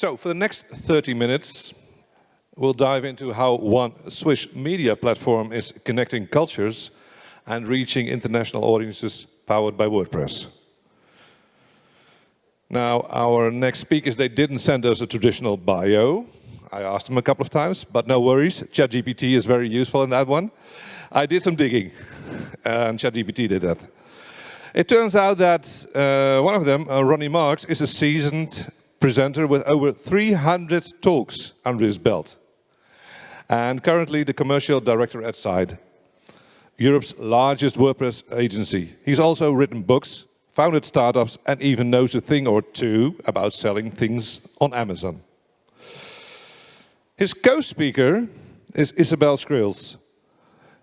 So for the next 30 minutes, we'll dive into how one Swiss media platform is connecting cultures and reaching international audiences powered by WordPress. Now, our next speakers, they didn't send us a traditional bio. I asked them a couple of times, but no worries. ChatGPT is very useful in that one. I did some digging, and ChatGPT did that. It turns out that one of them, Ronny Marx, is a seasoned presenter with over 300 talks under his belt. And currently the commercial director at Syde, Europe's largest WordPress agency. He's also written books, founded startups, and even knows a thing or two about selling things on Amazon. His co-speaker is Isabelle Schrills.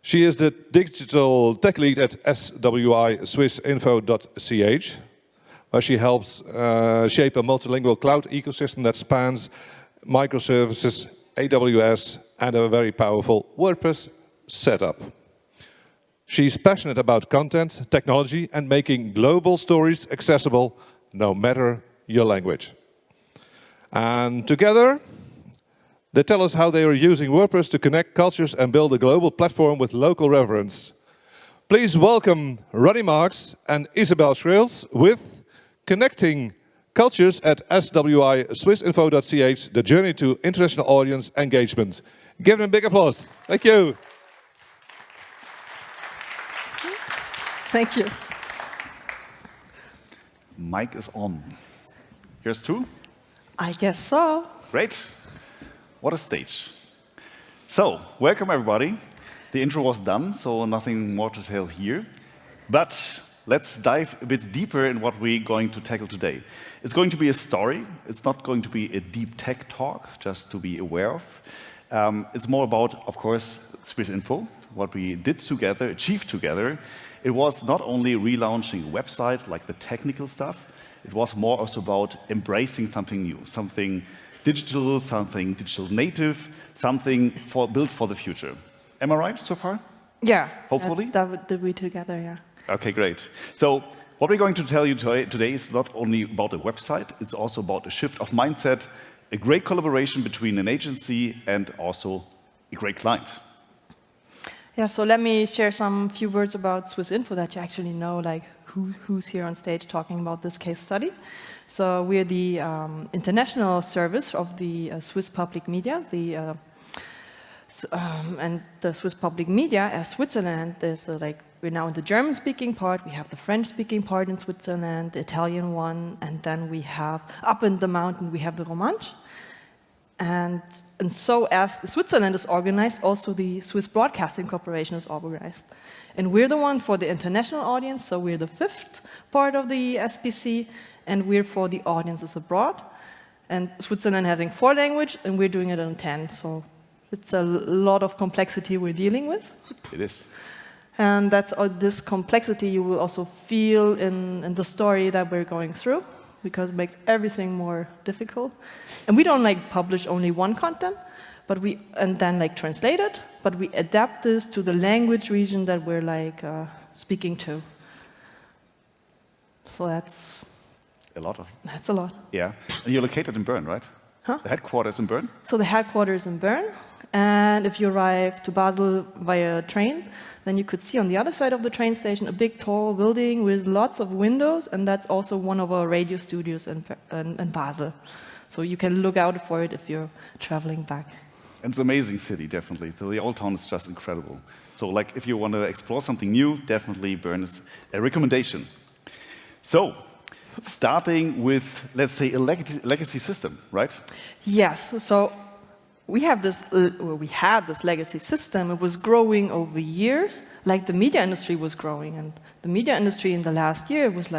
She is the digital tech lead at swissinfo.ch, where she helps shape a multilingual cloud ecosystem that spans microservices, AWS, and a very powerful WordPress setup. She's passionate about content, technology, and making global stories accessible no matter your language. And together, they tell us how they are using WordPress to connect cultures and build a global platform with local reverence. Please welcome Ronny Marx and Isabelle Schrills with Connecting Cultures at swissinfo.ch, the journey to international audience engagement. Give them a big applause. Thank you. Thank you. Mic is on. Yours too? I guess so. Great. What a stage. So, welcome everybody. The intro was done, so nothing more to tell here. But let's dive a bit deeper in what we're going to tackle today. It's going to be a story. It's not going to be a deep tech talk, just to be aware of. It's more about, of course, SwissInfo, what we did together, achieved together. It was not only relaunching a website, like the technical stuff, it was more also about embracing something new, something digital native, something built for the future. Am I right so far? Yeah. Hopefully? That did we together, yeah. Okay, great. So what we're going to tell you today is not only about a website, it's also about a shift of mindset, a great collaboration between an agency and also a great client. Yeah, so let me share some few words about SwissInfo that you actually know, like who's here on stage talking about this case study. So we're the international service of the Swiss public media, and the Swiss public media as Switzerland is we're now in the German-speaking part, we have the French-speaking part in Switzerland, the Italian one, and then we have, up in the mountain, we have the Romanche. And so as Switzerland is organized, also the Swiss Broadcasting Corporation is organized. And we're the one for the international audience, so we're the 5th part of the SBC, and we're for the audiences abroad. And Switzerland having 4 languages, and we're doing it in 10, so it's a lot of complexity we're dealing with. It is. And that's this complexity you will also feel in the story that we're going through, because it makes everything more difficult. And we don't publish only one content, but and then translate it, but we adapt this to the language region that we're speaking to. So that's a lot of. That's a lot. Yeah, and you're located in Bern, right? Huh? The headquarters in Bern? So the headquarters in Bern, and if you arrive to Basel via train, then you could see on the other side of the train station a big tall building with lots of windows, and that's also one of our radio studios in Basel. So you can look out for it if you're traveling back. And it's an amazing city, definitely. So the old town is just incredible. So if you want to explore something new, definitely Bern is a recommendation. So, starting with, let's say, a legacy system, right? Yes. So we had this legacy system. It was growing over years, like the media industry was growing. And the media industry in the last year was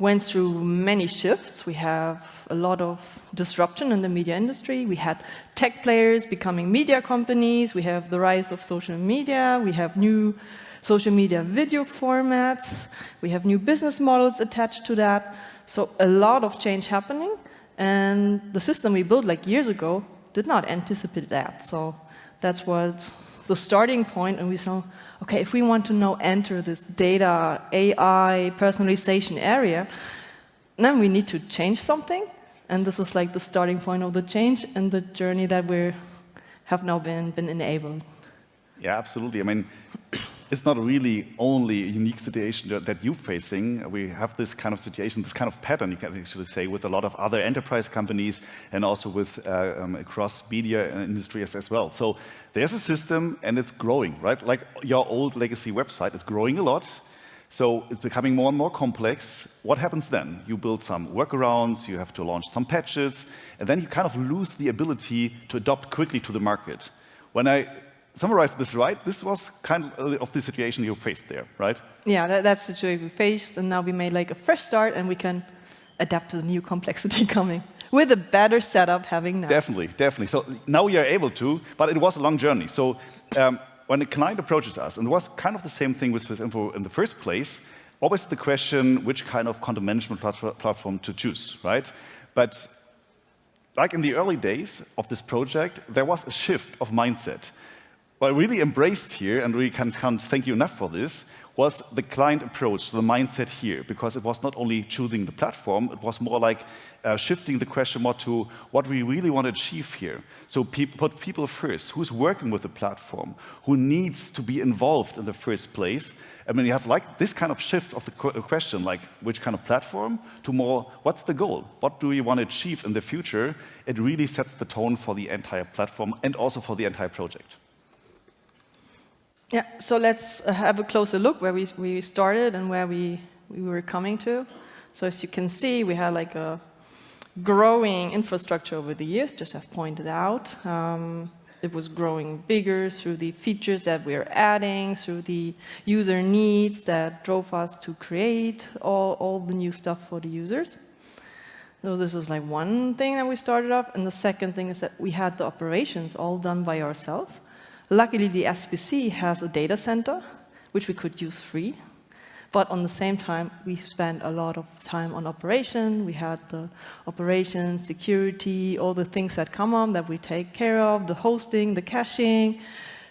went through many shifts. We have a lot of disruption in the media industry. We had tech players becoming media companies. We have the rise of social media. We have new social media video formats. We have new business models attached to that. So a lot of change happening. And the system we built years ago did not anticipate that. So that's what the starting point. And we saw, okay, if we want to now enter this data, AI, personalization area, then we need to change something. And this is like the starting point of the change and the journey that we have now been enabled. Yeah, absolutely. I mean, it's not really only a unique situation that you're facing. We have this kind of situation, this kind of pattern, you can actually say, with a lot of other enterprise companies and also with across media industry as well. So there's a system and it's growing, right? Like your old legacy website, it's growing a lot. So it's becoming more and more complex. What happens then? You build some workarounds, you have to launch some patches, and then you kind of lose the ability to adapt quickly to the market. When I summarize this right, this was kind of the situation you faced there, right? Yeah, that's the situation we faced, and now we made like a fresh start, and we can adapt to the new complexity coming with a better setup having now. Definitely, definitely. So now you're able to, but it was a long journey. So when a client approaches us, and it was kind of the same thing with swissinfo in the first place, always the question which kind of content management platform to choose, right? But like in the early days of this project, there was a shift of mindset. What I really embraced here, and we can't thank you enough for this, was the client approach, the mindset here, because it was not only choosing the platform, it was more like shifting the question more to what we really want to achieve here. So put people first, who's working with the platform, who needs to be involved in the first place. I mean, you have like this kind of shift of the question, like which kind of platform, to more, what's the goal? What do you want to achieve in the future? It really sets the tone for the entire platform and also for the entire project. Yeah, so let's have a closer look where we started and where we were coming to. So as you can see, we had like a growing infrastructure over the years, just as pointed out. It was growing bigger through the features that we're adding, through the user needs that drove us to create all the new stuff for the users. So this is like one thing that we started off, and the second thing is that we had the operations all done by ourselves. Luckily, the SBC has a data center, which we could use free. But on the same time, we spent a lot of time on operation. We had the operations, security, all the things that come on that we take care of, the hosting, the caching.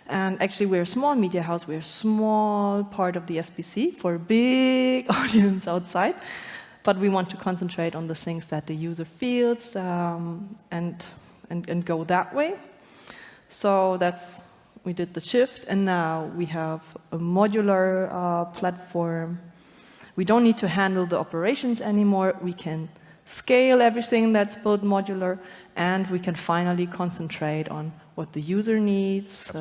And actually, we're a small media house. We're a small part of the SBC for a big audience outside. But we want to concentrate on the things that the user feels and go that way. So we did the shift, and now we have a modular platform. We don't need to handle the operations anymore. We can scale everything that's built modular, and we can finally concentrate on what the user needs,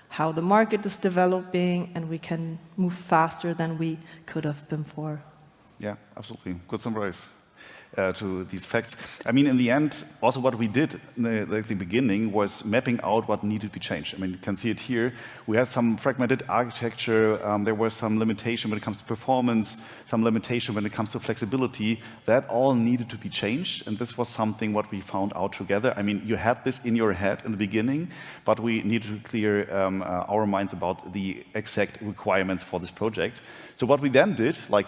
how the market is developing, and we can move faster than we could have before. Yeah, absolutely. Good summarize to these facts. I mean, in the end, also what we did at the beginning was mapping out what needed to be changed. I mean, you can see it here. We had some fragmented architecture. There was some limitation when it comes to performance, some limitation when it comes to flexibility. That all needed to be changed, and this was something what we found out together. I mean, you had this in your head in the beginning, but we needed to clear our minds about the exact requirements for this project. So what we then did, like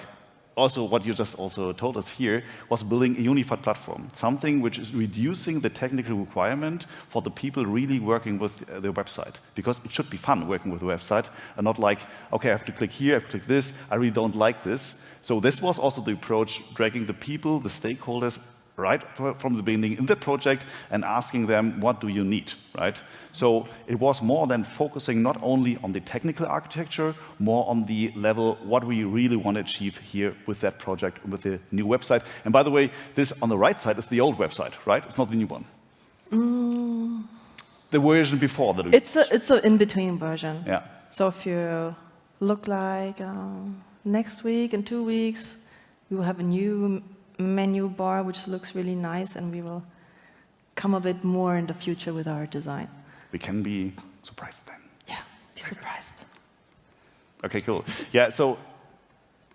also what you just also told us here, was building a unified platform, something which is reducing the technical requirement for the people really working with the website. Because it should be fun working with the website and not like, okay, I have to click here, I have to click this, I really don't like this. So this was also the approach, dragging the people, the stakeholders, right from the beginning in the project and asking them, what do you need, right? So it was more than focusing not only on the technical architecture, more on the level, what we really want to achieve here with that project, with the new website. And by the way, this on the right side is the old website, right? It's not the new one. The version before that. It's an in-between version. Yeah. So if you look like next week, in 2 weeks, we will have a new menu bar, which looks really nice, and we will come a bit more in the future with our design. We can be surprised then. Yeah, be surprised. Okay, cool. Yeah, so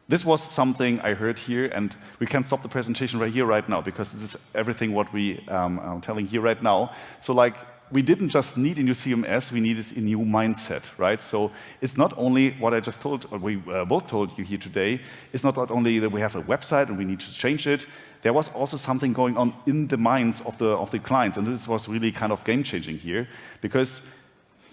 this was something I heard here, and we can stop the presentation right here, right now, because this is everything what we are telling here right now. So like, we didn't just need a new CMS, we needed a new mindset, right? So it's not only what I just told, or we both told you here today, it's not only that we have a website and we need to change it, there was also something going on in the minds of the clients, and this was really kind of game-changing here, because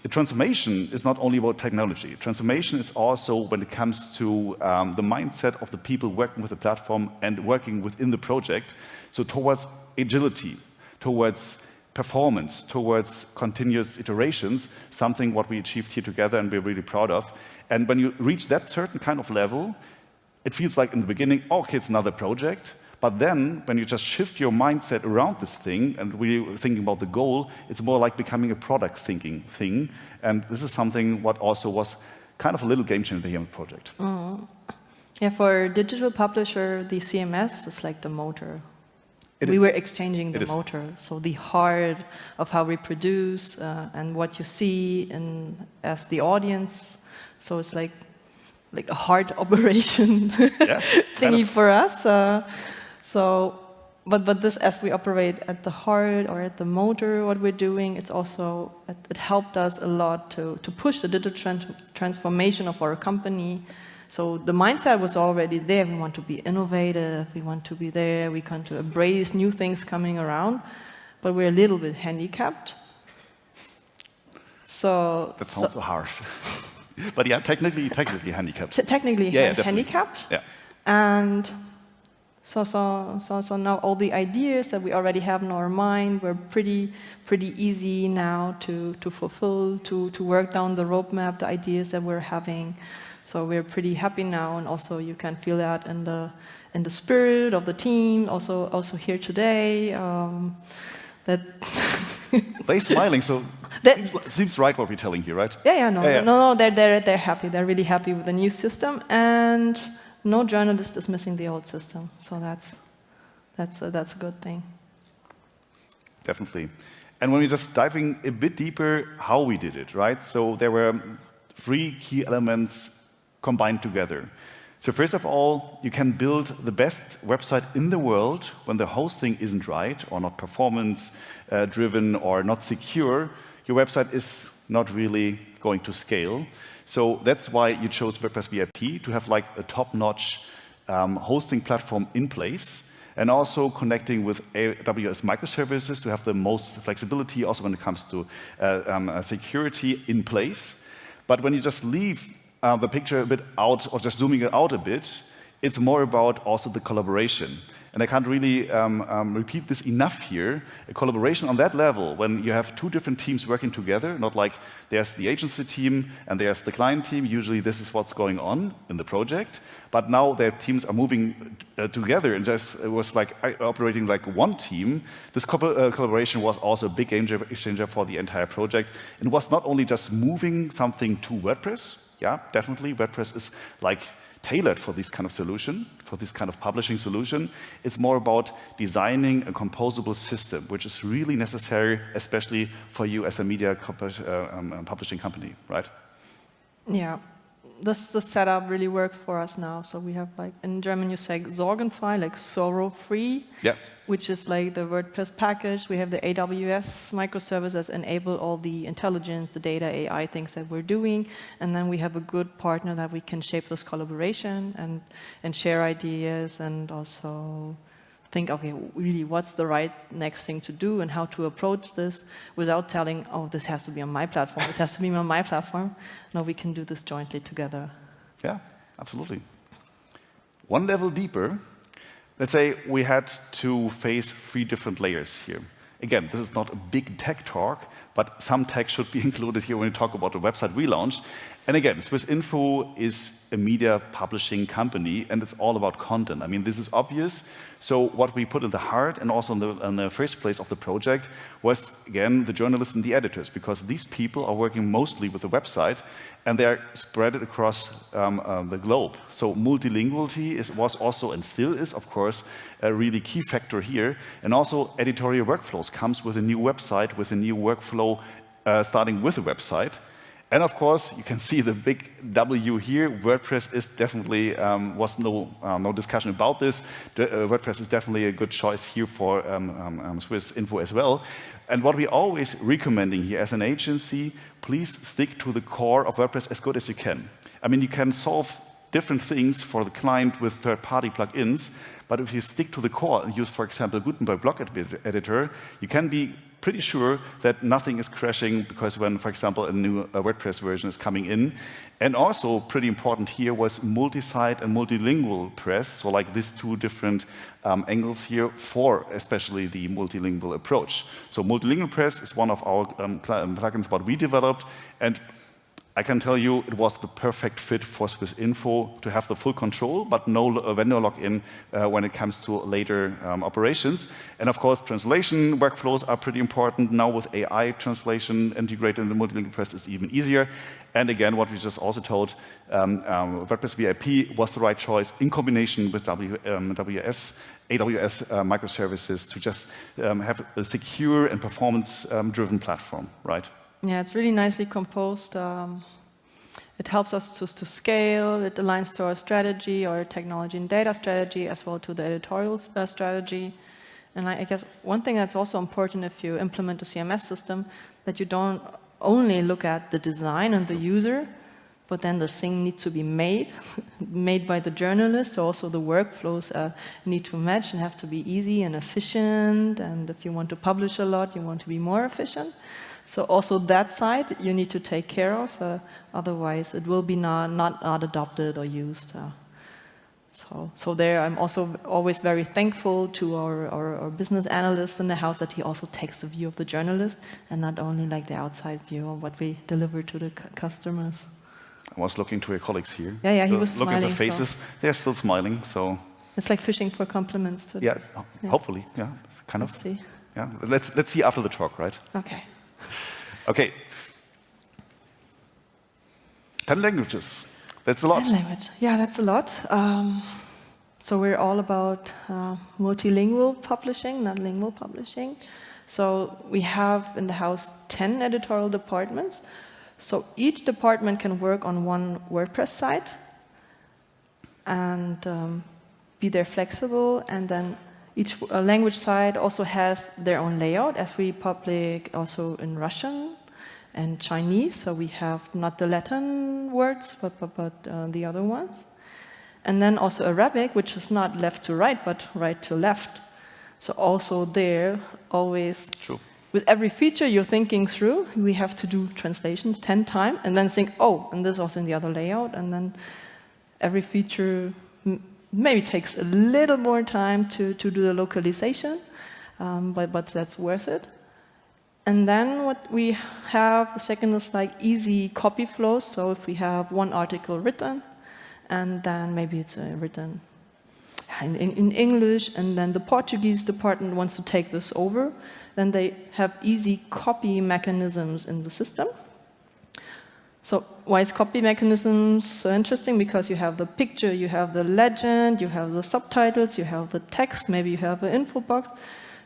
the transformation is not only about technology. Transformation is also when it comes to the mindset of the people working with the platform and working within the project. So towards agility, towards performance, towards continuous iterations, something what we achieved here together and we're really proud of. And when you reach that certain kind of level, it feels like in the beginning, okay, it's another project. But then, when you just shift your mindset around this thing and really thinking about the goal, it's more like becoming a product thinking thing. And this is something what also was kind of a little game changer here in the project. Yeah, for digital publisher, the CMS is like the motor. We were exchanging the motor, so the heart of how we produce and what you see as the audience. So it's like a hard operation thingy for us. But this, as we operate at the heart or at the motor, what we're doing, it's also it helped us a lot to push the digital transformation of our company. So the mindset was already there. We want to be innovative. We want to be there. We want to embrace new things coming around. But we're a little bit handicapped. So that sounds so harsh. But yeah, technically handicapped. Technically handicapped. Yeah. And so now all the ideas that we already have in our mind were pretty easy now to fulfill, to work down the roadmap, the ideas that we're having. So we're pretty happy now, and also you can feel that in the spirit of the team. Also here today, that they're smiling. So seems right what we're telling you, right? No. They're happy. They're really happy with the new system, and no journalist is missing the old system. So that's a good thing. Definitely. And when we're just diving a bit deeper, how we did it, right? So there were 3 key elements combined together. So first of all, you can build the best website in the world when the hosting isn't right or not performance driven or not secure. Your website is not really going to scale. So that's why you chose WordPress VIP, to have like a top-notch hosting platform in place, and also connecting with AWS microservices to have the most flexibility also when it comes to security in place. But when you just leave the picture a bit out, or just zooming it out a bit, it's more about also the collaboration. And I can't really repeat this enough here. A collaboration on that level, when you have 2 different teams working together, not like there's the agency team and there's the client team. Usually this is what's going on in the project. But now their teams are moving together, and just it was like operating like one team. This collaboration was also a big game changer for the entire project. It was not only just moving something to WordPress. Yeah, definitely WordPress is like tailored for this kind of solution, for this kind of publishing solution. It's more about designing a composable system, which is really necessary, especially for you as a media publishing company, right? Yeah, the setup really works for us now. So we have, like, in German you say sorgenfrei, like sorrow-free. Yeah. Which is like the WordPress package. We have the AWS microservices enable all the intelligence, the data, AI things that we're doing. And then we have a good partner that we can shape this collaboration and share ideas, and also think, okay, really what's the right next thing to do and how to approach this without telling, oh, this has to be on my platform, this has to be on my platform. No, we can do this jointly together. Yeah, absolutely. One level deeper, let's say we had to face 3 different layers here. Again, this is not a big tech talk, but some tech should be included here when we talk about the website relaunch. And again, swissinfo is a media publishing company, and it's all about content. I mean, this is obvious. So what we put in the heart and also in the first place of the project was, again, the journalists and the editors, because these people are working mostly with the website, and they are spread across the globe. So multilinguality was also, and still is, of course, a really key factor here. And also editorial workflows comes with a new website, with a new workflow starting with the website. And of course, you can see the big W here. WordPress is definitely, was no discussion about this. WordPress is definitely a good choice here for swissinfo as well. And what we're always recommending here as an agency, please stick to the core of WordPress as good as you can. I mean, you can solve different things for the client with third-party plugins, but if you stick to the core and use, for example, Gutenberg block editor, you can be pretty sure that nothing is crashing because when, for example, a new WordPress version is coming in. And also pretty important here was multi-site and multilingual press, so like these two different angles here for especially the multilingual approach. So multilingual press is one of our plugins what we developed, and I can tell you it was the perfect fit for swissinfo to have the full control, but no vendor login when it comes to later operations. And of course, translation workflows are pretty important. Now with AI translation integrated in the multilingual press is even easier. And again, what we just also told, WordPress VIP was the right choice in combination with AWS microservices to just have a secure and performance-driven platform, right? Yeah, it's really nicely composed. It helps us to scale. It aligns to our strategy, our technology and data strategy, as well to the editorial strategy. And I guess one thing that's also important if you implement a CMS system, that you don't only look at the design and the user, but then the thing needs to be made, made by the journalist. So also the workflows need to match and have to be easy and efficient. And if you want to publish a lot, you want to be more efficient. So also that side you need to take care of, otherwise it will be not adopted or used. So there I'm also always very thankful to our business analyst in the house that he also takes the view of the journalist and not only like the outside view of what we deliver to the customers. I was looking to your colleagues here. Yeah, he was smiling. Look at their faces, they're still smiling, so. It's like fishing for compliments. Yeah, hopefully, yeah, kind of. Let's see. Yeah, let's see after the talk, right? Okay. Okay. 10 languages. That's a lot. 10 languages. Yeah, that's a lot. So we're all about multilingual publishing, not lingual publishing. So we have in the house 10 editorial departments. So each department can work on one WordPress site and be there flexible. And then each language site also has their own layout, as we publish also in Russian and Chinese. So we have not the Latin words, but the other ones. And then also Arabic, which is not left to right, but right to left. So also there, always, True. With every feature you're thinking through, we have to do translations 10 times, and then think, oh, and this also in the other layout, and then every feature maybe takes a little more time to do the localization, but that's worth it. And then what we have, the second is like easy copy flows. So if we have one article written, and then maybe it's written in English, and then the Portuguese department wants to take this over, then they have easy copy mechanisms in the system. So why is copy mechanisms so interesting? Because you have the picture, you have the legend, you have the subtitles, you have the text, maybe you have an info box.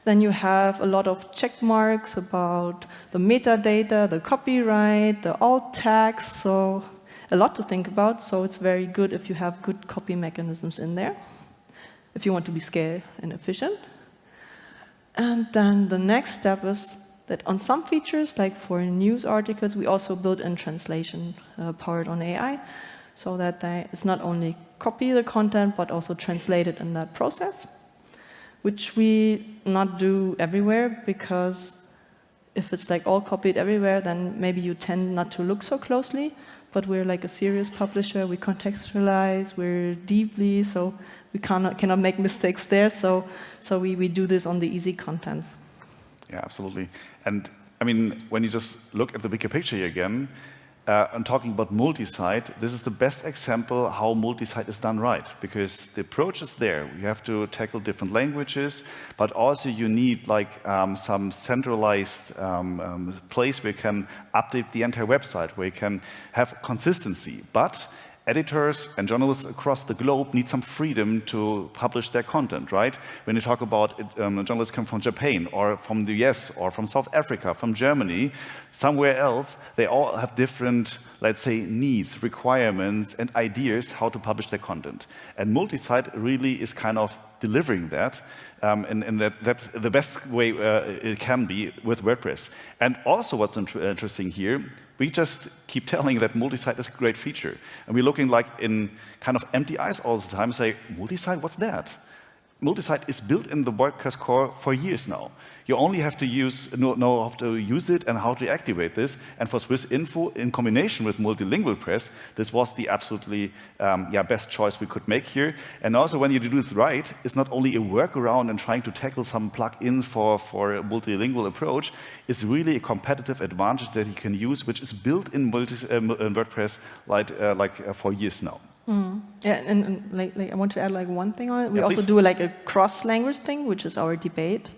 Then you have a lot of check marks about the metadata, the copyright, the alt tags, so a lot to think about. So it's very good if you have good copy mechanisms in there, if you want to be scale and efficient. And then the next step is that on some features, like for news articles, we also build in translation powered on AI, so that it's not only copy the content, but also translate it in that process, which we not do everywhere, because if it's like all copied everywhere, then maybe you tend not to look so closely, but we're like a serious publisher, we contextualize, we're deeply, so we cannot make mistakes there, so we do this on the easy contents. Yeah, absolutely. And I mean, when you just look at the bigger picture here again, and talking about multi-site, this is the best example how multi-site is done right, because the approach is there. You have to tackle different languages, but also you need like some centralized place where you can update the entire website, where you can have consistency. But editors and journalists across the globe need some freedom to publish their content, right? When you talk about journalists come from Japan, or from the US, or from South Africa, from Germany, somewhere else, they all have different, let's say, needs, requirements, and ideas how to publish their content. And multi-site really is kind of delivering that, and that's the best way it can be with WordPress. And also what's interesting here, we just keep telling that multi-site is a great feature. And we're looking like in kind of empty eyes all the time, say, multi-site, what's that? Multisite is built in the WordPress core for years now. You only have to know how to use it and how to activate this. And for swissinfo, in combination with Multilingual Press, this was the absolutely best choice we could make here. And also, when you do this right, it's not only a workaround and trying to tackle some plugins for a multilingual approach. It's really a competitive advantage that you can use, which is built in WordPress for years now. Yeah, and I want to add one thing on it. We Yeah, also please. do a cross-language thing, which is our debate.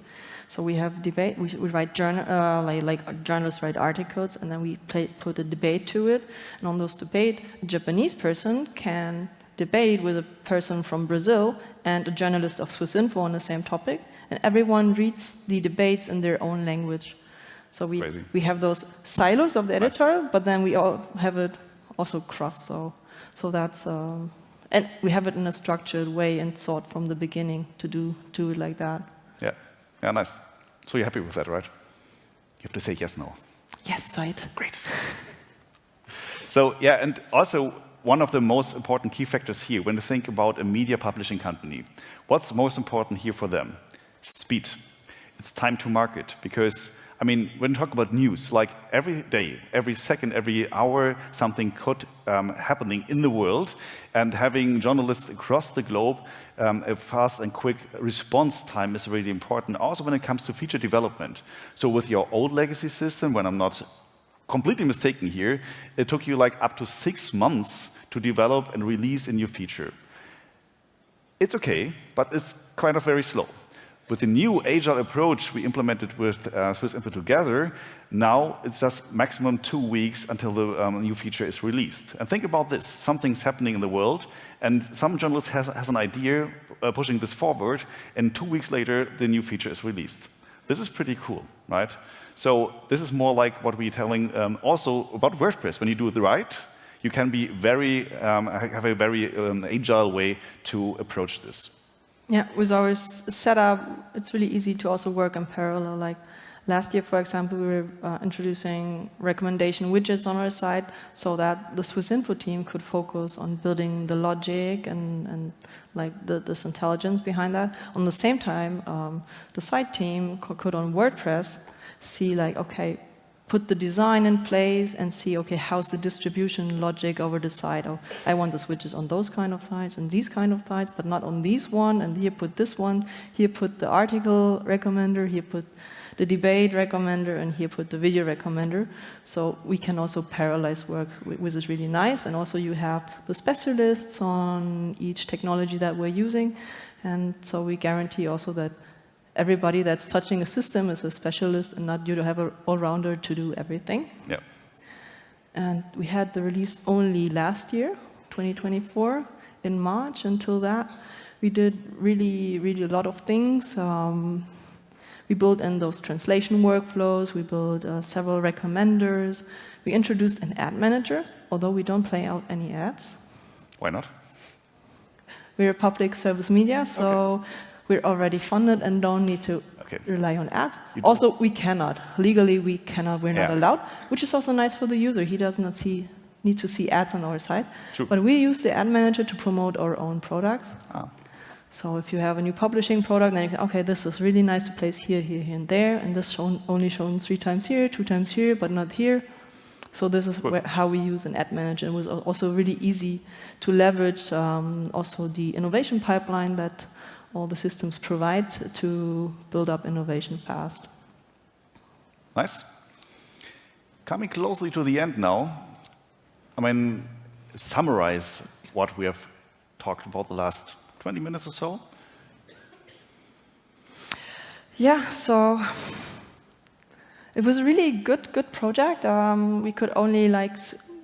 So we have debate. We write journalists write articles, and then we put a debate to it. And on those debate, a Japanese person can debate with a person from Brazil and a journalist of Swissinfo on the same topic, and everyone reads the debates in their own language. So we have those silos of the editorial, but then we all have it also cross. So that's and we have it in a structured way and thought from the beginning to do it like that. Yeah, nice. So you're happy with that, right? You have to say yes now. Yes, Syde. Great. So yeah, and also one of the most important key factors here when you think about a media publishing company, what's most important here for them? Speed. It's time to market, because I mean, when you talk about news, like every day, every second, every hour, something could happening in the world, and having journalists across the globe, a fast and quick response time is really important. Also, when it comes to feature development. So, with your old legacy system, when I'm not completely mistaken here, it took you up to 6 months to develop and release a new feature. It's okay, but it's kind of very slow. With the new agile approach we implemented with swissinfo together, now it's just maximum 2 weeks until the new feature is released. And think about this. Something's happening in the world, and some journalist has an idea pushing this forward, and 2 weeks later, the new feature is released. This is pretty cool, right? So this is more like what we're telling also about WordPress. When you do it right, you can be have a very agile way to approach this. Yeah, with our setup, it's really easy to also work in parallel. Like last year, for example, we were introducing recommendation widgets on our site so that the Swissinfo team could focus on building the logic and this intelligence behind that. On the same time, the site team could on WordPress see okay, put the design in place and see, okay, how's the distribution logic over the site? Oh, I want the widgets on those kind of sites and these kind of sites, but not on these one, and here put this one, here put the article recommender, here put the debate recommender, and here put the video recommender. So we can also parallelize work, which is really nice, and also you have the specialists on each technology that we're using, and so we guarantee also that everybody that's touching a system is a specialist and not you to have an all-rounder to do everything. Yeah. And we had the release only last year, 2024, in March. Until that, we did really a lot of things. We built in those translation workflows. We built several recommenders. We introduced an ad manager, although we don't play out any ads. Why not? We're a public service media, so we're already funded and don't need to rely on ads. Also, we cannot. Legally, we cannot. We're not allowed, which is also nice for the user. He does not need to see ads on our site. True. But we use the ad manager to promote our own products. So if you have a new publishing product, then you can, okay, this is really nice to place here, here, here, and there, and this only shown 3 times here, 2 times here, but not here. So this is how we use an ad manager. It was also really easy to leverage also the innovation pipeline that all the systems provide to build up innovation fast. Nice. Coming closely to the end now, I mean, summarize what we have talked about the last 20 minutes or so. Yeah, so it was a really good project. We could only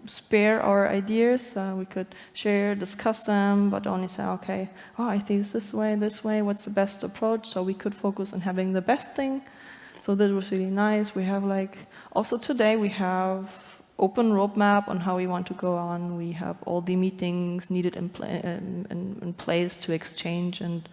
spare our ideas. We could share, discuss them, but only say, okay, I think it's this way, what's the best approach? So we could focus on having the best thing. So that was really nice. We have also today we have open roadmap on how we want to go on. We have all the meetings needed in place to exchange and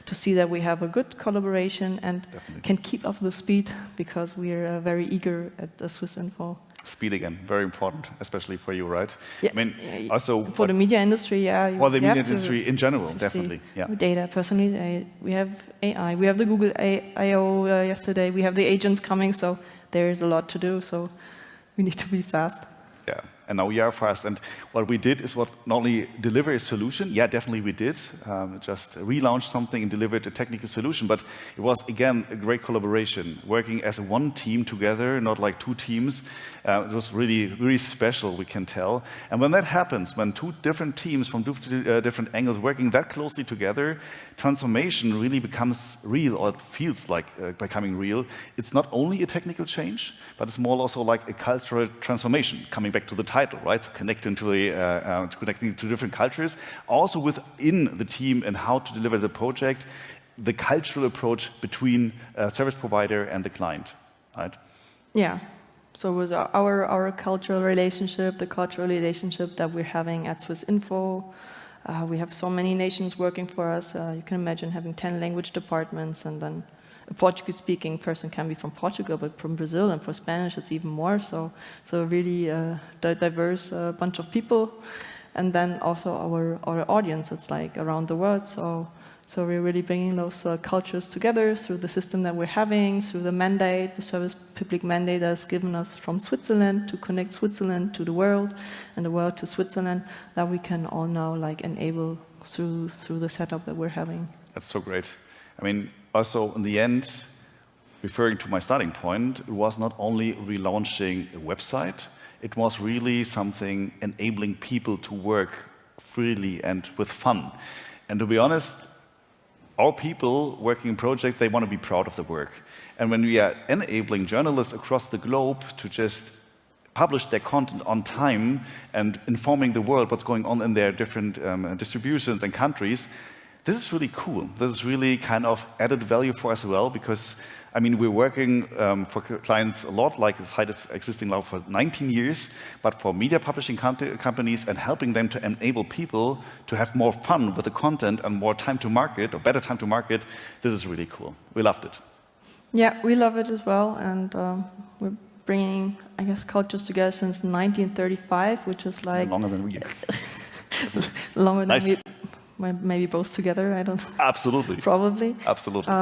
to see that we have a good collaboration and can keep up the speed, because we are very eager at the SwissInfo. Speed again, very important, especially for you, right? Yeah. I mean, also for the media industry, yeah. For the media industry in general, definitely. Yeah. Data, personally, we have AI, we have the Google I/O yesterday, we have the agents coming, so there is a lot to do. So we need to be fast. Yeah, and now we are fast. And what we did is not only deliver a solution, yeah, definitely we did, just relaunched something and delivered a technical solution, but it was, again, a great collaboration, working as one team together, not like two teams. It was really, really special, we can tell. And when that happens, when two different teams from different angles working that closely together, transformation really becomes real, or it feels like becoming real. It's not only a technical change, but it's more also like a cultural transformation, coming back to the title, right? So connecting to different cultures, also within the team and how to deliver the project, the cultural approach between a service provider and the client, right? Yeah. So it was our cultural relationship, the cultural relationship that we're having at SwissInfo. We have so many nations working for us. You can imagine having 10 language departments, and then a Portuguese-speaking person can be from Portugal, but from Brazil, and for Spanish it's even more. So really diverse bunch of people. And then also our audience, it's like around the world. So we're really bringing those cultures together through the system that we're having, through the mandate, the service public mandate that's given us from Switzerland to connect Switzerland to the world and the world to Switzerland, that we can all now like enable through the setup that we're having. That's so great. I mean, also in the end, referring to my starting point, it was not only relaunching a website, it was really something enabling people to work freely and with fun. And to be honest, our people working in projects, they want to be proud of the work. And when we are enabling journalists across the globe to just publish their content on time and informing the world what's going on in their different distributions and countries, this is really cool. This is really kind of added value for us as well, because I mean, we're working for clients a lot, like Syde is existing now for 19 years, but for media publishing companies and helping them to enable people to have more fun with the content and more time to market, or better time to market, this is really cool. We loved it. Yeah, we love it as well, and we're bringing, I guess, cultures together since 1935, which is like... Longer than we. Longer than we, maybe both together, I don't know. Absolutely. Probably. Absolutely.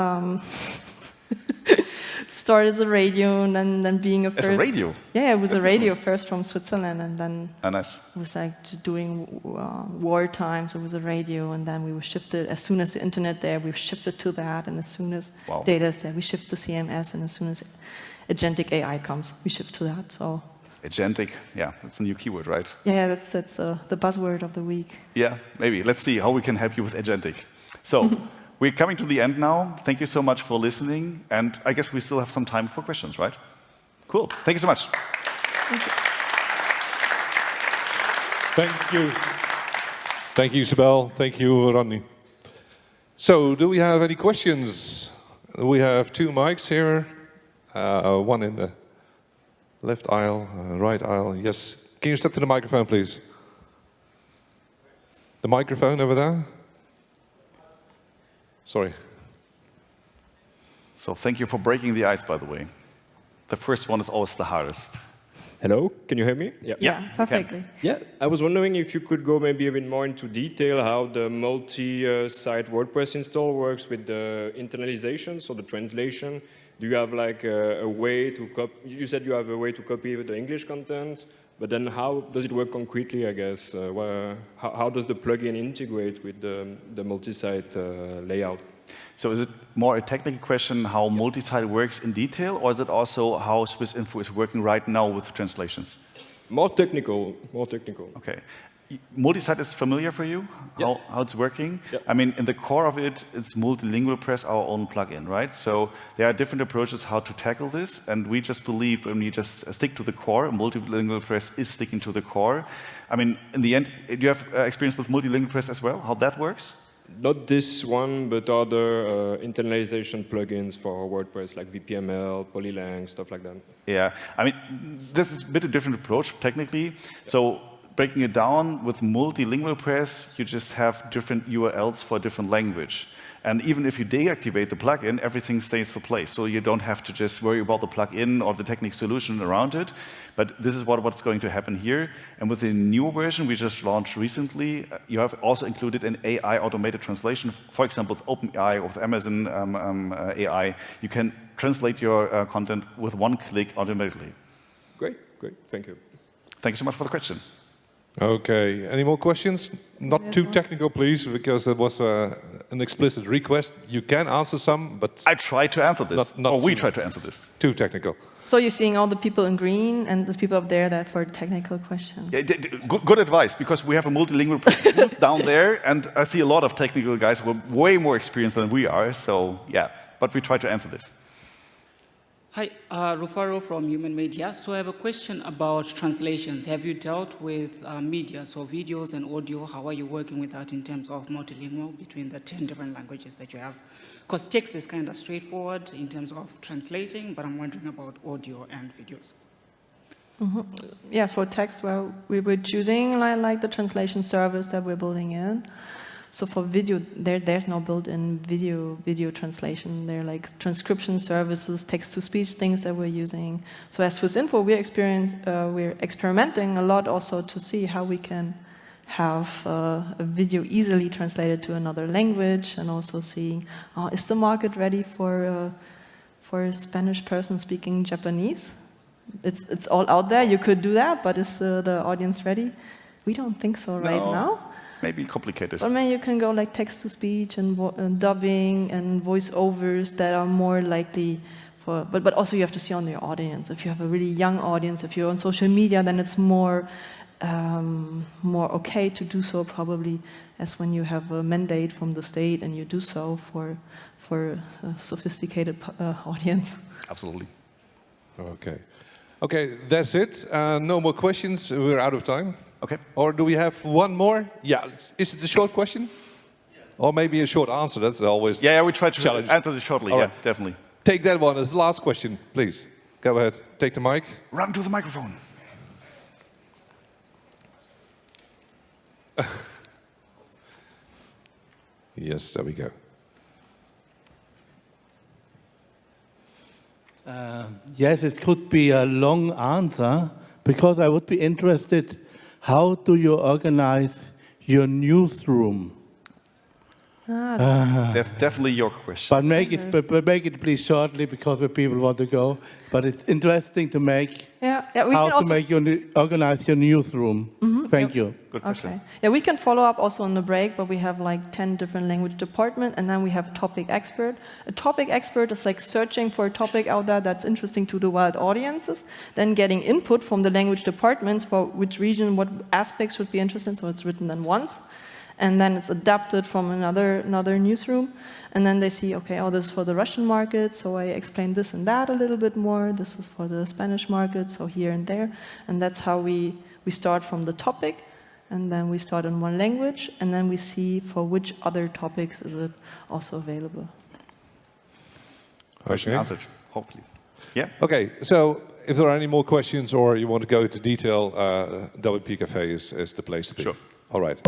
Started as a radio, and then being a first... As a radio? Yeah, it was a radio first from Switzerland, and then nice. It was like doing war times, it was a radio, and then we were shifted, as soon as the internet there, we shifted to that, and as soon as data is there, we shift to CMS, and as soon as agentic AI comes, we shift to that, so... Agentic, yeah, that's a new keyword, right? Yeah, that's the buzzword of the week. Yeah, maybe. Let's see how we can help you with agentic. So, we're coming to the end now. Thank you so much for listening, and I guess we still have some time for questions, right? Cool. Thank you so much. Thank you. Thank you, Isabelle. Thank you, Ronny. So, do we have any questions? We have two mics here, one in the left aisle, right aisle. Yes. Can you step to the microphone, please? The microphone over there. Sorry. So thank you for breaking the ice, by the way. The first one is always the hardest. Hello, can you hear me? Yeah, perfectly. Yeah, I was wondering if you could go maybe a bit more into detail how the multi-site WordPress install works with the internalization, so the translation. Do you have like a way to copy? You said you have a way to copy the English content, but then how does it work concretely, I guess? How does the plugin integrate with the multi-site layout? So is it more a technical question how multi-site works in detail, or is it also how SwissInfo is working right now with translations? More technical, more technical. Okay. Multisite is familiar for you, how it's working? Yep. I mean, in the core of it, it's Multilingual Press, our own plugin, right? So there are different approaches how to tackle this, and we just believe when you just stick to the core, Multilingual Press is sticking to the core. I mean, in the end, do you have experience with Multilingual Press as well, how that works? Not this one, but other internalization plugins for WordPress, like VPML, Polylang, stuff like that. Yeah, I mean, this is a bit of a different approach, technically. Yep. So breaking it down with Multilingual Press, you just have different URLs for different language. And even if you deactivate the plugin, everything stays in place. So you don't have to just worry about the plugin or the technical solution around it. But this is what's going to happen here. And with the new version we just launched recently, you have also included an AI automated translation. For example, with OpenAI or with Amazon AI, you can translate your content with one click automatically. Great, great. Thank you. Thank you so much for the question. Okay, any more questions? Not too technical, please, because that was an explicit request. You can answer some, but I try to answer this, not or we too- try to answer this. too technical. So you're seeing all the people in green and there's people up there that for technical questions. Yeah, good advice, because we have a multilingual booth down there, and I see a lot of technical guys who are way more experienced than we are, so yeah, but we try to answer this. Hi, Rufaro from Human Media. So I have a question about translations. Have you dealt with media, so videos and audio? How are you working with that in terms of multilingual between the 10 different languages that you have? Because text is kind of straightforward in terms of translating, but I'm wondering about audio and videos. Yeah, for text, well, we were choosing like the translation service that we're building in. So for video, there's no built-in video translation. They're like transcription services, text-to-speech things that we're using. So as swissinfo, we're experimenting a lot also to see how we can have a video easily translated to another language, and also seeing, is the market ready for a Spanish person speaking Japanese? It's all out there. You could do that, but is the audience ready? We don't think so right now. Maybe complicated. But maybe you can go like text-to-speech and dubbing and voiceovers that are more likely for, but also you have to see on your audience. If you have a really young audience, if you're on social media, then it's more okay to do so probably as when you have a mandate from the state and you do so for a sophisticated audience. Absolutely. Okay. Okay, that's it. No more questions. We're out of time. Okay. Or do we have one more? Yeah. Is it a short question? Or maybe a short answer? That's always Yeah, we try to challenge. answer this shortly. All Yeah, right. definitely. Take that one as the last question, please. Go ahead. Take the mic. Run to the microphone. Yes, there we go. Yes, it could be a long answer, because I would be interested, how do you organize your newsroom? That's definitely your question. But make it please shortly, because the people want to go. But it's interesting to make Yeah, we how can to also make organize your newsroom. Thank you. Good question. Okay. Yeah, we can follow up also on the break, but we have like 10 different language departments, and then we have topic expert. A topic expert is like searching for a topic out there that's interesting to the wild audiences, then getting input from the language departments for which region, what aspects should be interesting, so it's written then once. And then it's adapted from another newsroom. And then they see, okay, this is for the Russian market, so I explain this and that a little bit more. This is for the Spanish market, so here and there. And that's how we start from the topic, and then we start in one language, and then we see for which other topics is it also available. Question Okay. answered, hopefully. Yeah. Okay, so if there are any more questions or you want to go into detail, WP Cafe is the place to be. Sure. All right.